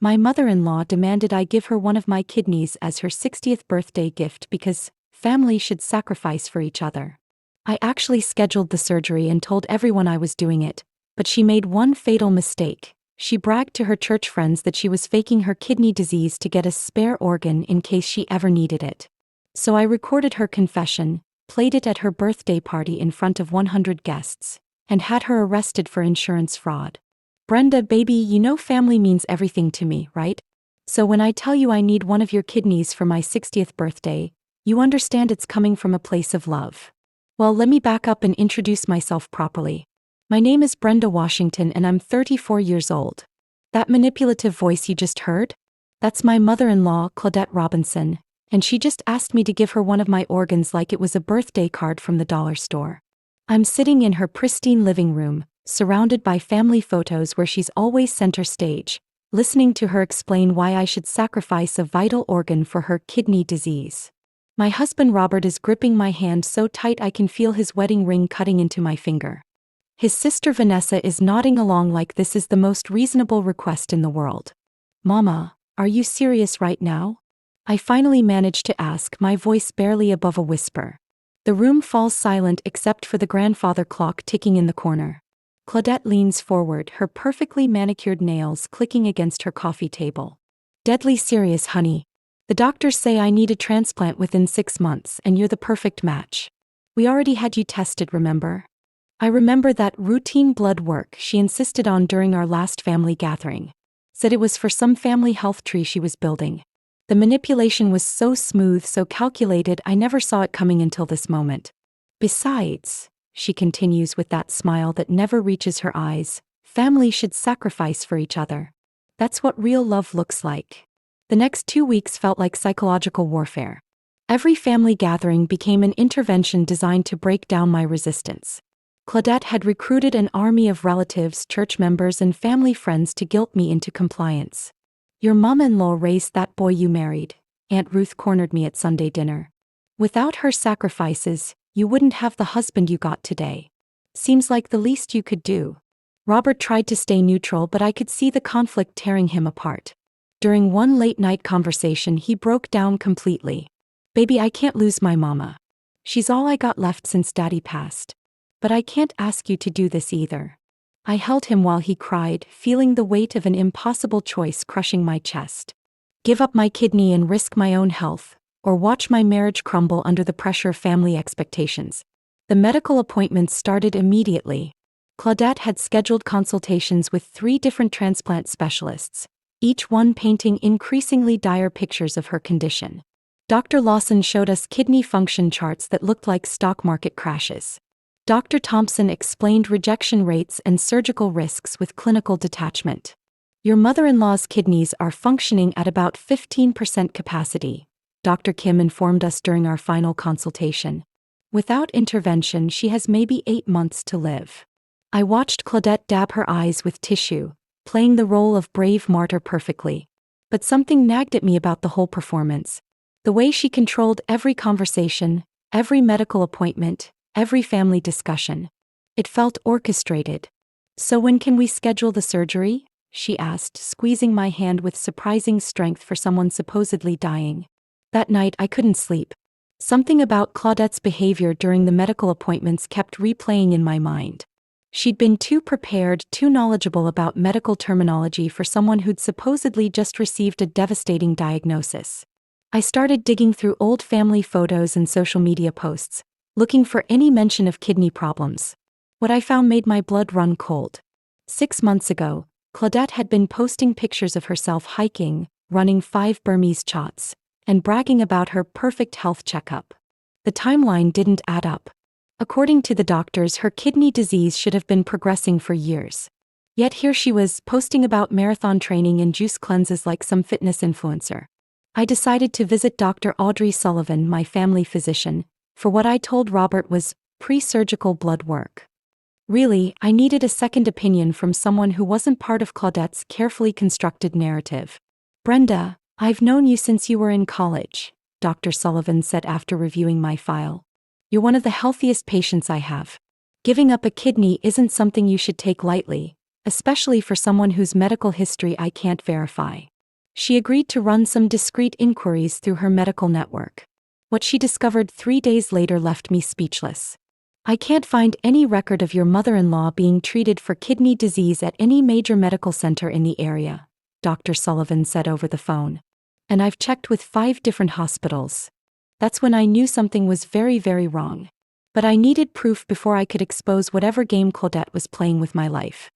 My mother-in-law demanded I give her one of my kidneys as her 60th birthday gift because family should sacrifice for each other. I actually scheduled the surgery and told everyone I was doing it, but she made one fatal mistake. She bragged to her church friends that she was faking her kidney disease to get a spare organ in case she ever needed it. So I recorded her confession, played it at her birthday party in front of 100 guests, and had her arrested for insurance fraud. Brenda, baby, you know family means everything to me, right? So when I tell you I need one of your kidneys for my 60th birthday, you understand it's coming from a place of love. Well, let me back up and introduce myself properly. My name is Brenda Washington and I'm 34 years old. That manipulative voice you just heard? That's my mother-in-law, Claudette Robinson, and she just asked me to give her one of my organs like it was a birthday card from the dollar store. I'm sitting in her pristine living room, surrounded by family photos where she's always center stage, listening to her explain why I should sacrifice a vital organ for her kidney disease. My husband Robert is gripping my hand so tight I can feel his wedding ring cutting into my finger. His sister Vanessa is nodding along like this is the most reasonable request in the world. Mama, are you serious right now? I finally manage to ask, my voice barely above a whisper. The room falls silent except for the grandfather clock ticking in the corner. Claudette leans forward, her perfectly manicured nails clicking against her coffee table. Deadly serious, honey. The doctors say I need a transplant within 6 months and you're the perfect match. We already had you tested, remember? I remember that routine blood work she insisted on during our last family gathering. Said it was for some family health tree she was building. The manipulation was so smooth, so calculated, I never saw it coming until this moment. Besides, she continues with that smile that never reaches her eyes, family should sacrifice for each other. That's what real love looks like. The next 2 weeks felt like psychological warfare. Every family gathering became an intervention designed to break down my resistance. Claudette had recruited an army of relatives, church members, and family friends to guilt me into compliance. Your mom-in-law raised that boy you married, Aunt Ruth cornered me at Sunday dinner. Without her sacrifices, you wouldn't have the husband you got today. Seems like the least you could do. Robert tried to stay neutral, but I could see the conflict tearing him apart. During one late-night conversation, he broke down completely. Baby, I can't lose my mama. She's all I got left since Daddy passed. But I can't ask you to do this either. I held him while he cried, feeling the weight of an impossible choice crushing my chest. Give up my kidney and risk my own health, or watch my marriage crumble under the pressure of family expectations. The medical appointments started immediately. Claudette had scheduled consultations with 3 different transplant specialists, each one painting increasingly dire pictures of her condition. Dr. Lawson showed us kidney function charts that looked like stock market crashes. Dr. Thompson explained rejection rates and surgical risks with clinical detachment. Your mother-in-law's kidneys are functioning at about 15% capacity, Dr. Kim informed us during our final consultation. Without intervention, she has maybe 8 months to live. I watched Claudette dab her eyes with tissue, playing the role of brave martyr perfectly. But something nagged at me about the whole performance. The way she controlled every conversation, every medical appointment, every family discussion. It felt orchestrated. So when can we schedule the surgery? She asked, squeezing my hand with surprising strength for someone supposedly dying. That night I couldn't sleep. Something about Claudette's behavior during the medical appointments kept replaying in my mind. She'd been too prepared, too knowledgeable about medical terminology for someone who'd supposedly just received a devastating diagnosis. I started digging through old family photos and social media posts, looking for any mention of kidney problems. What I found made my blood run cold. 6 months ago, Claudette had been posting pictures of herself hiking, running 5 Burmese chats, and bragging about her perfect health checkup. The timeline didn't add up. According to the doctors, her kidney disease should have been progressing for years. Yet here she was, posting about marathon training and juice cleanses like some fitness influencer. I decided to visit Dr. Audrey Sullivan, my family physician, for what I told Robert was pre-surgical blood work. Really, I needed a second opinion from someone who wasn't part of Claudette's carefully constructed narrative. Brenda, I've known you since you were in college, Dr. Sullivan said after reviewing my file. You're one of the healthiest patients I have. Giving up a kidney isn't something you should take lightly, especially for someone whose medical history I can't verify. She agreed to run some discreet inquiries through her medical network. What she discovered 3 days later left me speechless. I can't find any record of your mother-in-law being treated for kidney disease at any major medical center in the area, Dr. Sullivan said over the phone. And I've checked with 5 different hospitals. That's when I knew something was very, very wrong. But I needed proof before I could expose whatever game Claudette was playing with my life.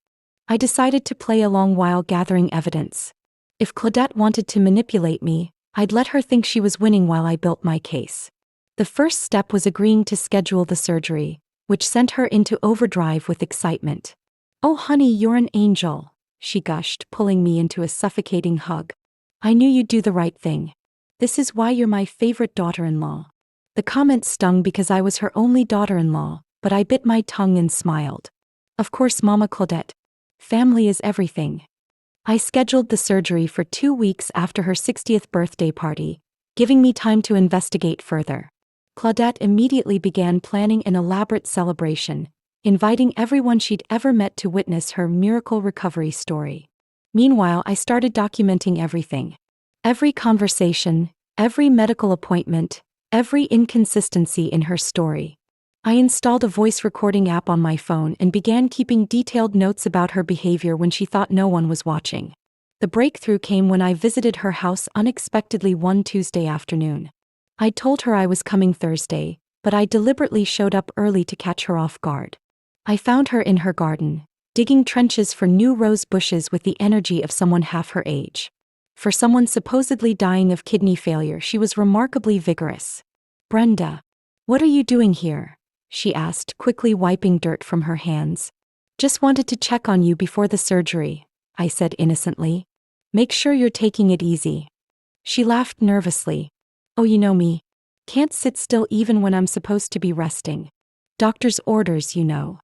I decided to play along while gathering evidence. If Claudette wanted to manipulate me, I'd let her think she was winning while I built my case. The first step was agreeing to schedule the surgery, which sent her into overdrive with excitement. "Oh honey, you're an angel," she gushed, pulling me into a suffocating hug. "I knew you'd do the right thing. This is why you're my favorite daughter-in-law." The comment stung because I was her only daughter-in-law, but I bit my tongue and smiled. Of course, Mama Claudette. Family is everything. I scheduled the surgery for 2 weeks after her 60th birthday party, giving me time to investigate further. Claudette immediately began planning an elaborate celebration, inviting everyone she'd ever met to witness her miracle recovery story. Meanwhile, I started documenting everything. Every conversation, every medical appointment, every inconsistency in her story. I installed a voice recording app on my phone and began keeping detailed notes about her behavior when she thought no one was watching. The breakthrough came when I visited her house unexpectedly one Tuesday afternoon. I told her I was coming Thursday, but I deliberately showed up early to catch her off guard. I found her in her garden, digging trenches for new rose bushes with the energy of someone half her age. For someone supposedly dying of kidney failure, she was remarkably vigorous. "Brenda, what are you doing here?" she asked, quickly wiping dirt from her hands. "Just wanted to check on you before the surgery," I said innocently. "Make sure you're taking it easy." She laughed nervously. "Oh, you know me. Can't sit still even when I'm supposed to be resting. Doctor's orders, you know."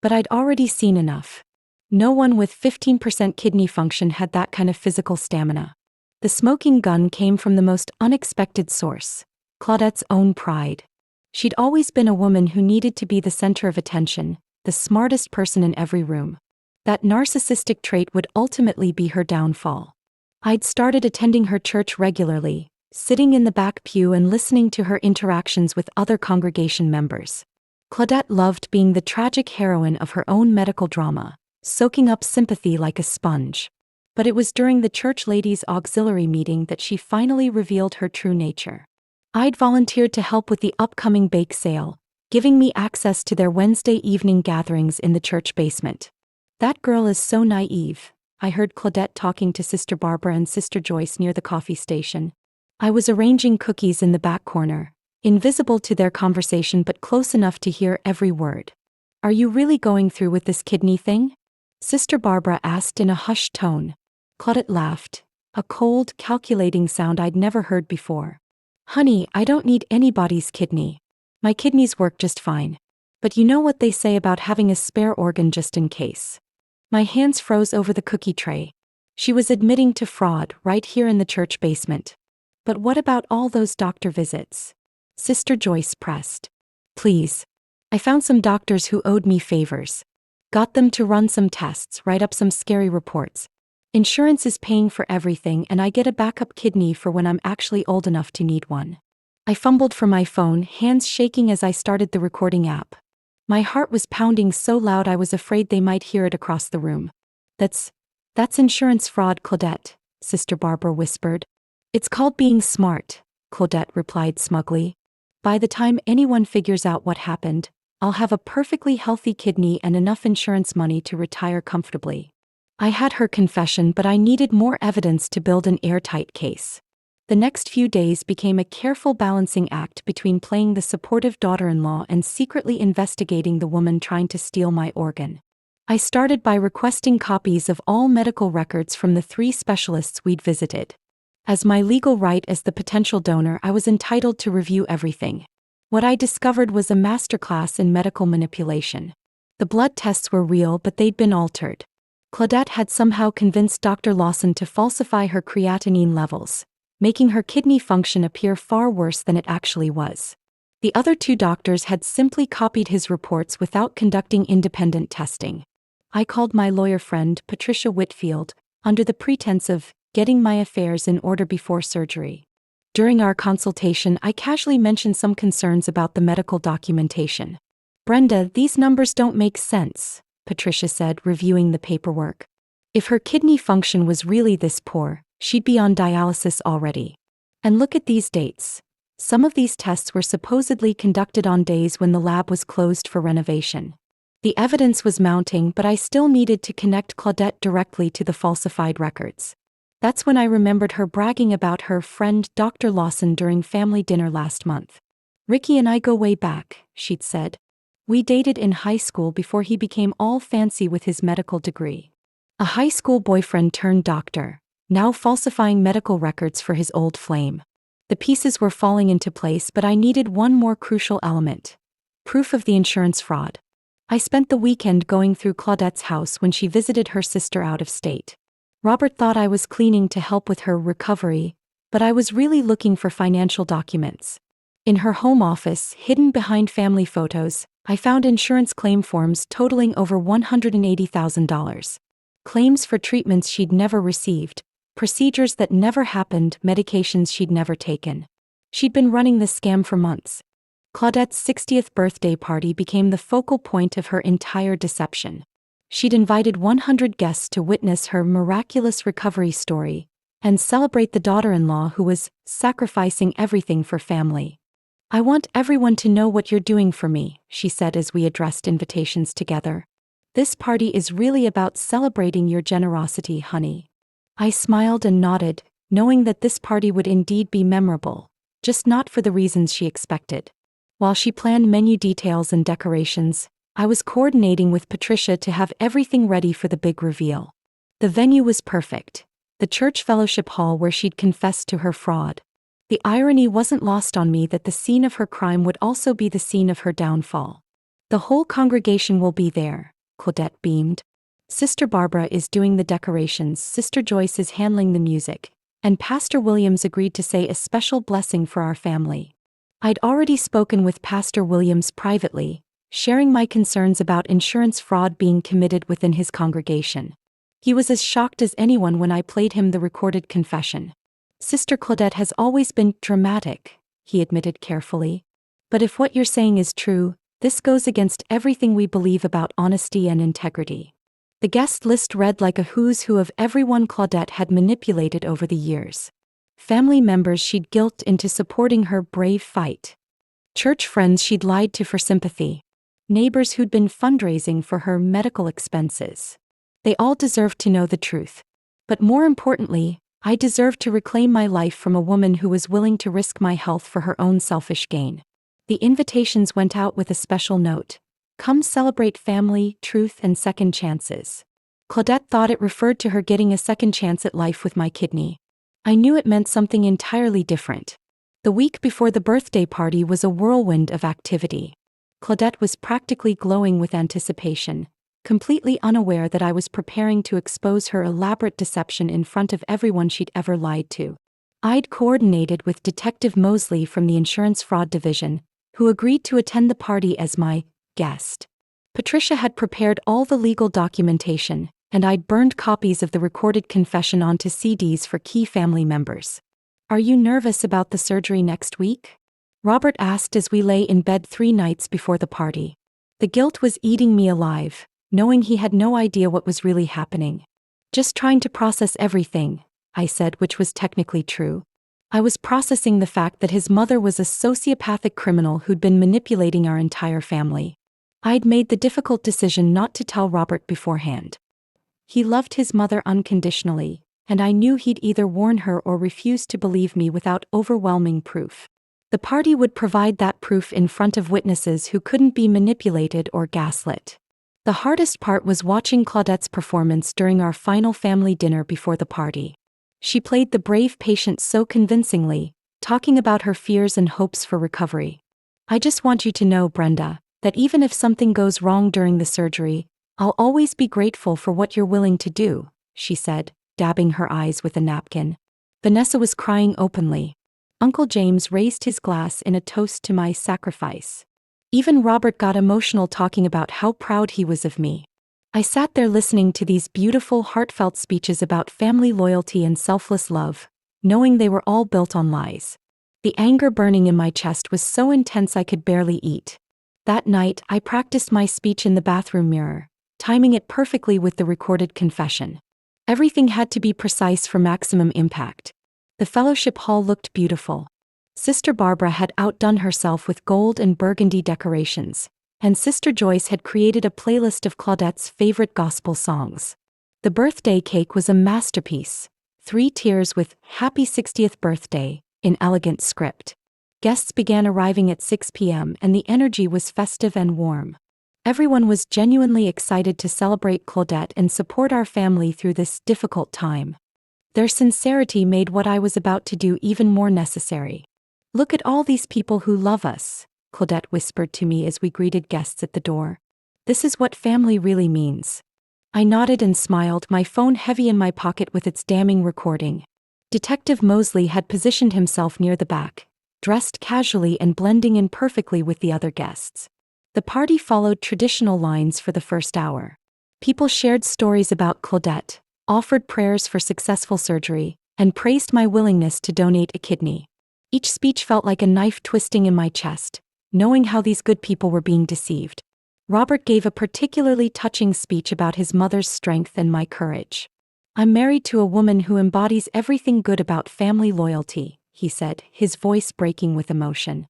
But I'd already seen enough. No one with 15% kidney function had that kind of physical stamina. The smoking gun came from the most unexpected source: Claudette's own pride. She'd always been a woman who needed to be the center of attention, the smartest person in every room. That narcissistic trait would ultimately be her downfall. I'd started attending her church regularly, sitting in the back pew and listening to her interactions with other congregation members. Claudette loved being the tragic heroine of her own medical drama, soaking up sympathy like a sponge. But it was during the church ladies' auxiliary meeting that she finally revealed her true nature. I'd volunteered to help with the upcoming bake sale, giving me access to their Wednesday evening gatherings in the church basement. "That girl is so naive," I heard Claudette talking to Sister Barbara and Sister Joyce near the coffee station. I was arranging cookies in the back corner, invisible to their conversation but close enough to hear every word. "Are you really going through with this kidney thing?" Sister Barbara asked in a hushed tone. Claudette laughed, a cold, calculating sound I'd never heard before. "Honey, I don't need anybody's kidney. My kidneys work just fine. But you know what they say about having a spare organ just in case." My hands froze over the cookie tray. She was admitting to fraud right here in the church basement. "But what about all those doctor visits?" Sister Joyce pressed. "Please. I found some doctors who owed me favors. Got them to run some tests, write up some scary reports. Insurance is paying for everything and I get a backup kidney for when I'm actually old enough to need one." I fumbled for my phone, hands shaking as I started the recording app. My heart was pounding so loud I was afraid they might hear it across the room. That's insurance fraud, Claudette," Sister Barbara whispered. "It's called being smart," Claudette replied smugly. "By the time anyone figures out what happened, I'll have a perfectly healthy kidney and enough insurance money to retire comfortably." I had her confession, but I needed more evidence to build an airtight case. The next few days became a careful balancing act between playing the supportive daughter-in-law and secretly investigating the woman trying to steal my organ. I started by requesting copies of all medical records from the 3 specialists we'd visited. As my legal right as the potential donor, I was entitled to review everything. What I discovered was a masterclass in medical manipulation. The blood tests were real, but they'd been altered. Claudette had somehow convinced Dr. Lawson to falsify her creatinine levels, making her kidney function appear far worse than it actually was. The other 2 doctors had simply copied his reports without conducting independent testing. I called my lawyer friend, Patricia Whitfield, under the pretense of getting my affairs in order before surgery. During our consultation, I casually mentioned some concerns about the medical documentation. "Brenda, these numbers don't make sense," Patricia said, reviewing the paperwork. "If her kidney function was really this poor, she'd be on dialysis already. And look at these dates. Some of these tests were supposedly conducted on days when the lab was closed for renovation." The evidence was mounting, but I still needed to connect Claudette directly to the falsified records. That's when I remembered her bragging about her friend Dr. Lawson during family dinner last month. "Ricky and I go way back," she'd said. "We dated in high school before he became all fancy with his medical degree. A high school boyfriend turned doctor, now falsifying medical records for his old flame." The pieces were falling into place, but I needed one more crucial element: proof of the insurance fraud. I spent the weekend going through Claudette's house when she visited her sister out of state. Robert thought I was cleaning to help with her recovery, but I was really looking for financial documents. In her home office, hidden behind family photos, I found insurance claim forms totaling over $180,000. Claims for treatments she'd never received, procedures that never happened, medications she'd never taken. She'd been running this scam for months. Claudette's 60th birthday party became the focal point of her entire deception. She'd invited 100 guests to witness her miraculous recovery story and celebrate the daughter-in-law who was sacrificing everything for family. "I want everyone to know what you're doing for me," she said as we addressed invitations together. "This party is really about celebrating your generosity, honey." I smiled and nodded, knowing that this party would indeed be memorable, just not for the reasons she expected. While she planned menu details and decorations, I was coordinating with Patricia to have everything ready for the big reveal. The venue was perfect: the church fellowship hall where she'd confessed to her fraud. The irony wasn't lost on me that the scene of her crime would also be the scene of her downfall. "The whole congregation will be there," Claudette beamed. "Sister Barbara is doing the decorations, Sister Joyce is handling the music, and Pastor Williams agreed to say a special blessing for our family." I'd already spoken with Pastor Williams privately, sharing my concerns about insurance fraud being committed within his congregation. He was as shocked as anyone when I played him the recorded confession. "Sister Claudette has always been dramatic," he admitted carefully. "But if what you're saying is true, this goes against everything we believe about honesty and integrity." The guest list read like a who's who of everyone Claudette had manipulated over the years. Family members she'd guilt into supporting her brave fight. Church friends she'd lied to for sympathy. Neighbors who'd been fundraising for her medical expenses. They all deserved to know the truth. But more importantly, I deserved to reclaim my life from a woman who was willing to risk my health for her own selfish gain. The invitations went out with a special note: "Come celebrate family, truth, and second chances." Claudette thought it referred to her getting a second chance at life with my kidney. I knew it meant something entirely different. The week before the birthday party was a whirlwind of activity. Claudette was practically glowing with anticipation, completely unaware that I was preparing to expose her elaborate deception in front of everyone she'd ever lied to. I'd coordinated with Detective Mosley from the Insurance Fraud Division, who agreed to attend the party as my guest. Patricia had prepared all the legal documentation, and I'd burned copies of the recorded confession onto CDs for key family members. "Are you nervous about the surgery next week?" Robert asked as we lay in bed 3 nights before the party. The guilt was eating me alive, knowing he had no idea what was really happening. "Just trying to process everything," I said, which was technically true. I was processing the fact that his mother was a sociopathic criminal who'd been manipulating our entire family. I'd made the difficult decision not to tell Robert beforehand. He loved his mother unconditionally, and I knew he'd either warn her or refuse to believe me without overwhelming proof. The party would provide that proof in front of witnesses who couldn't be manipulated or gaslit. The hardest part was watching Claudette's performance during our final family dinner before the party. She played the brave patient so convincingly, talking about her fears and hopes for recovery. "I just want you to know, Brenda, that even if something goes wrong during the surgery, I'll always be grateful for what you're willing to do," she said, dabbing her eyes with a napkin. Vanessa was crying openly. Uncle James raised his glass in a toast to my sacrifice. Even Robert got emotional talking about how proud he was of me. I sat there listening to these beautiful, heartfelt speeches about family loyalty and selfless love, knowing they were all built on lies. The anger burning in my chest was so intense I could barely eat. That night, I practiced my speech in the bathroom mirror, timing it perfectly with the recorded confession. Everything had to be precise for maximum impact. The fellowship hall looked beautiful. Sister Barbara had outdone herself with gold and burgundy decorations, and Sister Joyce had created a playlist of Claudette's favorite gospel songs. The birthday cake was a masterpiece. 3 tiers with "Happy 60th Birthday" in elegant script. Guests began arriving at 6 p.m. and the energy was festive and warm. Everyone was genuinely excited to celebrate Claudette and support our family through this difficult time. Their sincerity made what I was about to do even more necessary. "Look at all these people who love us," Claudette whispered to me as we greeted guests at the door. "This is what family really means." I nodded and smiled, my phone heavy in my pocket with its damning recording. Detective Mosley had positioned himself near the back, dressed casually and blending in perfectly with the other guests. The party followed traditional lines for the first hour. People shared stories about Claudette, offered prayers for successful surgery, and praised my willingness to donate a kidney. Each speech felt like a knife twisting in my chest, knowing how these good people were being deceived. Robert gave a particularly touching speech about his mother's strength and my courage. "I'm married to a woman who embodies everything good about family loyalty," he said, his voice breaking with emotion.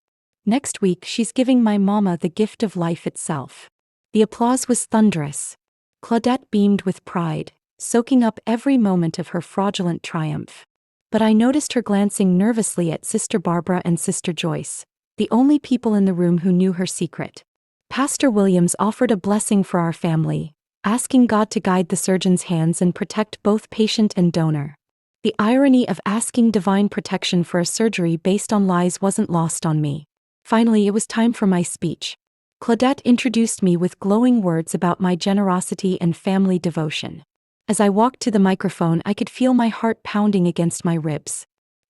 "Next week she's giving my mama the gift of life itself." The applause was thunderous. Claudette beamed with pride, soaking up every moment of her fraudulent triumph. But I noticed her glancing nervously at Sister Barbara and Sister Joyce, the only people in the room who knew her secret. Pastor Williams offered a blessing for our family, asking God to guide the surgeon's hands and protect both patient and donor. The irony of asking divine protection for a surgery based on lies wasn't lost on me. Finally, it was time for my speech. Claudette introduced me with glowing words about my generosity and family devotion. As I walked to the microphone, I could feel my heart pounding against my ribs.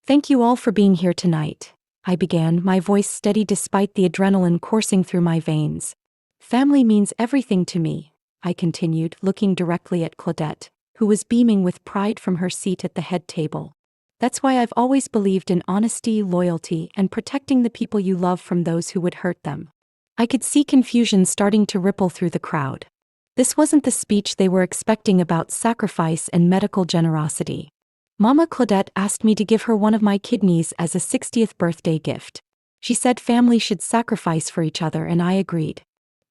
"Thank you all for being here tonight," I began, my voice steady despite the adrenaline coursing through my veins. "Family means everything to me," I continued, looking directly at Claudette, who was beaming with pride from her seat at the head table. "That's why I've always believed in honesty, loyalty, and protecting the people you love from those who would hurt them." I could see confusion starting to ripple through the crowd. This wasn't the speech they were expecting about sacrifice and medical generosity. Mama Claudette asked me to give her one of my kidneys as a 60th birthday gift. She said family should sacrifice for each other, and I agreed.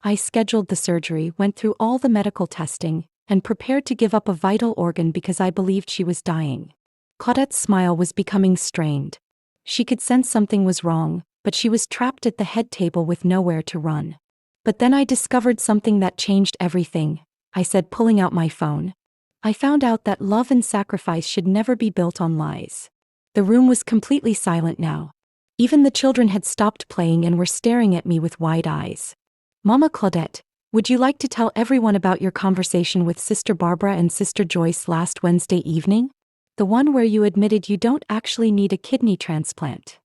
I scheduled the surgery, went through all the medical testing, and prepared to give up a vital organ because I believed she was dying. Claudette's smile was becoming strained. She could sense something was wrong, but she was trapped at the head table with nowhere to run. "But then I discovered something that changed everything," I said, pulling out my phone. "I found out that love and sacrifice should never be built on lies." The room was completely silent now. Even the children had stopped playing and were staring at me with wide eyes. "Mama Claudette, would you like to tell everyone about your conversation with Sister Barbara and Sister Joyce last Wednesday evening? The one where you admitted you don't actually need a kidney transplant."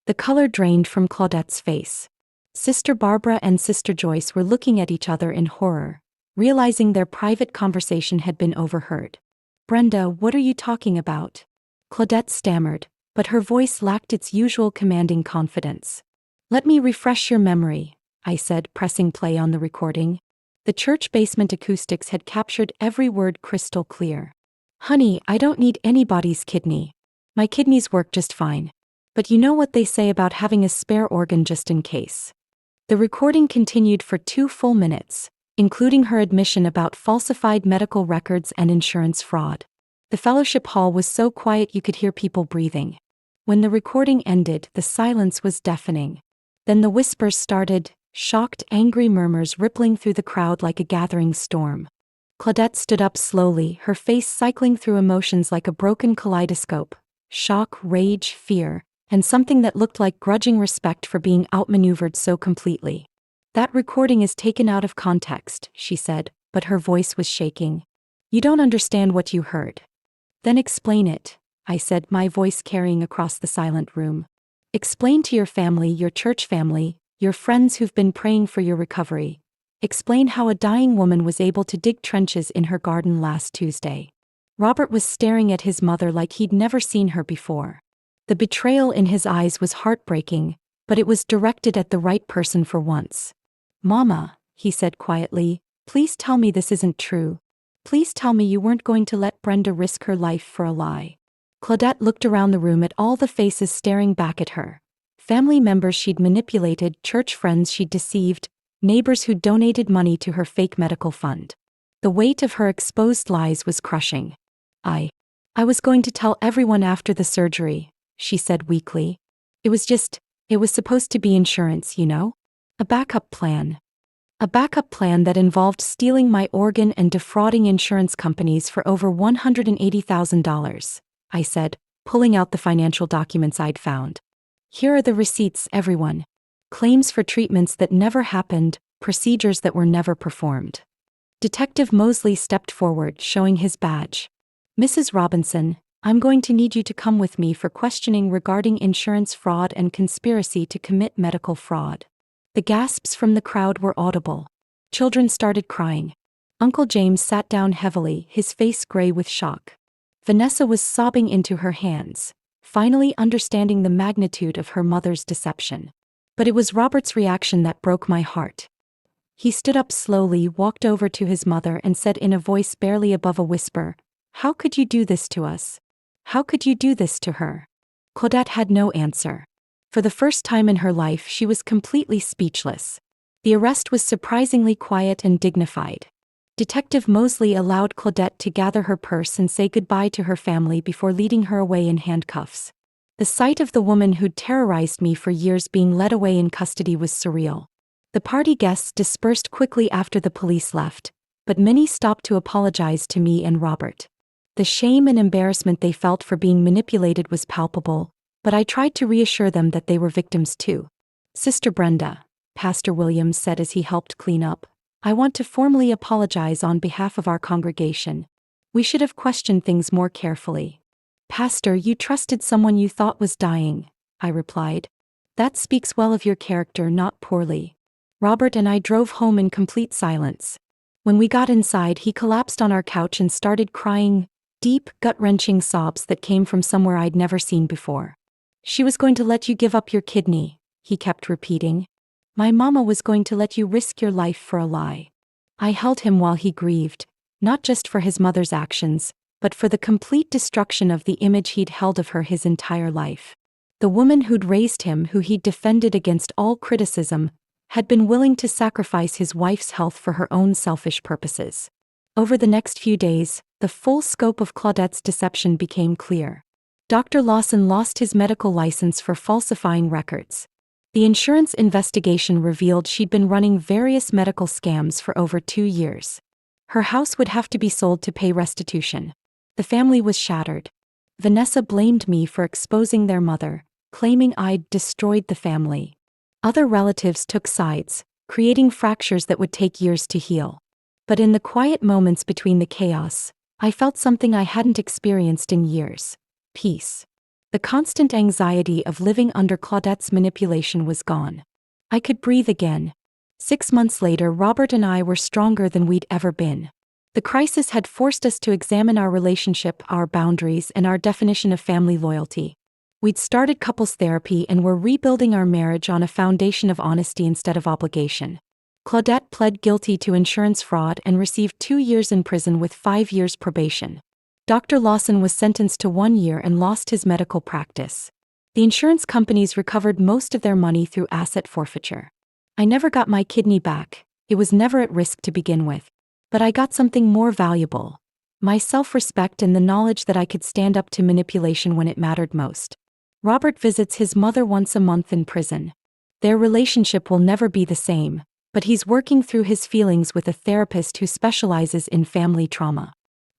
The color drained from Claudette's face. Sister Barbara and Sister Joyce were looking at each other in horror, realizing their private conversation had been overheard. "Brenda, what are you talking about?" Claudette stammered, but her voice lacked its usual commanding confidence. "Let me refresh your memory," I said, pressing play on the recording. The church basement acoustics had captured every word crystal clear. "Honey, I don't need anybody's kidney. My kidneys work just fine. But you know what they say about having a spare organ just in case." The recording continued for 2 full minutes, including her admission about falsified medical records and insurance fraud. The fellowship hall was so quiet you could hear people breathing. When the recording ended, the silence was deafening. Then the whispers started, shocked, angry murmurs rippling through the crowd like a gathering storm. Claudette stood up slowly, her face cycling through emotions like a broken kaleidoscope: shock, rage, fear, and something that looked like grudging respect for being outmaneuvered so completely. "That recording is taken out of context," she said, but her voice was shaking. "You don't understand what you heard." "Then explain it," I said, my voice carrying across the silent room. "Explain to your family, your church family, your friends who've been praying for your recovery. Explain how a dying woman was able to dig trenches in her garden last Tuesday. Robert was staring at his mother like he'd never seen her before. The betrayal in his eyes was heartbreaking, but it was directed at the right person for once. Mama, he said quietly, please tell me this isn't true. Please tell me you weren't going to let Brenda risk her life for a lie. Claudette looked around the room at all the faces staring back at her. Family members she'd manipulated, church friends she'd deceived, neighbors who'd donated money to her fake medical fund. The weight of her exposed lies was crushing. I was going to tell everyone after the surgery, she said weakly. It was supposed to be insurance, you know? A backup plan. A backup plan that involved stealing my organ and defrauding insurance companies for over $180,000, I said, pulling out the financial documents I'd found. Here are the receipts, everyone. Claims for treatments that never happened, procedures that were never performed. Detective Mosley stepped forward, showing his badge. Mrs. Robinson, I'm going to need you to come with me for questioning regarding insurance fraud and conspiracy to commit medical fraud. The gasps from the crowd were audible. Children started crying. Uncle James sat down heavily, his face gray with shock. Vanessa was sobbing into her hands, finally understanding the magnitude of her mother's deception. But it was Robert's reaction that broke my heart. He stood up slowly, walked over to his mother and said in a voice barely above a whisper, "How could you do this to us? How could you do this to her?" Claudette had no answer. For the first time in her life, she was completely speechless. The arrest was surprisingly quiet and dignified. Detective Mosley allowed Claudette to gather her purse and say goodbye to her family before leading her away in handcuffs. The sight of the woman who'd terrorized me for years being led away in custody was surreal. The party guests dispersed quickly after the police left, but many stopped to apologize to me and Robert. The shame and embarrassment they felt for being manipulated was palpable, but I tried to reassure them that they were victims too. Sister Brenda, Pastor Williams said as he helped clean up, I want to formally apologize on behalf of our congregation. We should have questioned things more carefully. Pastor, you trusted someone you thought was dying, I replied. That speaks well of your character, not poorly. Robert and I drove home in complete silence. When we got inside, he collapsed on our couch and started crying, deep, gut-wrenching sobs that came from somewhere I'd never seen before. She was going to let you give up your kidney, he kept repeating. My mama was going to let you risk your life for a lie. I held him while he grieved, not just for his mother's actions, but for the complete destruction of the image he'd held of her his entire life. The woman who'd raised him, who he'd defended against all criticism, had been willing to sacrifice his wife's health for her own selfish purposes. Over the next few days, the full scope of Claudette's deception became clear. Dr. Lawson lost his medical license for falsifying records. The insurance investigation revealed she'd been running various medical scams for over 2 years. Her house would have to be sold to pay restitution. The family was shattered. Vanessa blamed me for exposing their mother, claiming I'd destroyed the family. Other relatives took sides, creating fractures that would take years to heal. But in the quiet moments between the chaos, I felt something I hadn't experienced in years. Peace. The constant anxiety of living under Claudette's manipulation was gone. I could breathe again. 6 months later, Robert and I were stronger than we'd ever been. The crisis had forced us to examine our relationship, our boundaries, and our definition of family loyalty. We'd started couples therapy and were rebuilding our marriage on a foundation of honesty instead of obligation. Claudette pled guilty to insurance fraud and received 2 years in prison with 5 years probation. Dr. Lawson was sentenced to 1 year and lost his medical practice. The insurance companies recovered most of their money through asset forfeiture. I never got my kidney back. It was never at risk to begin with. But I got something more valuable. My self-respect and the knowledge that I could stand up to manipulation when it mattered most. Robert visits his mother once a month in prison. Their relationship will never be the same, but he's working through his feelings with a therapist who specializes in family trauma.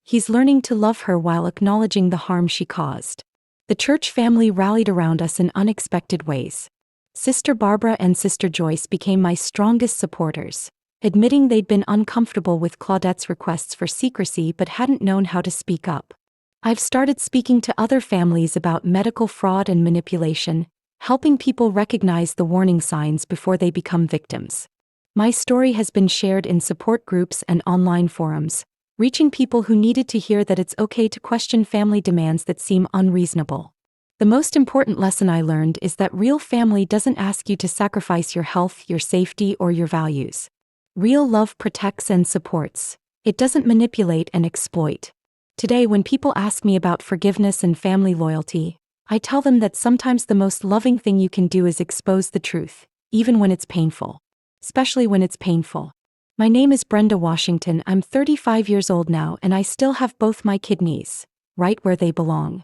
He's learning to love her while acknowledging the harm she caused. The church family rallied around us in unexpected ways. Sister Barbara and Sister Joyce became my strongest supporters, admitting they'd been uncomfortable with Claudette's requests for secrecy but hadn't known how to speak up. I've started speaking to other families about medical fraud and manipulation, helping people recognize the warning signs before they become victims. My story has been shared in support groups and online forums, reaching people who needed to hear that it's okay to question family demands that seem unreasonable. The most important lesson I learned is that real family doesn't ask you to sacrifice your health, your safety, or your values. Real love protects and supports. It doesn't manipulate and exploit. Today, when people ask me about forgiveness and family loyalty, I tell them that sometimes the most loving thing you can do is expose the truth, even when it's painful. Especially when it's painful. My name is Brenda Washington. I'm 35 years old now and I still have both my kidneys, right where they belong.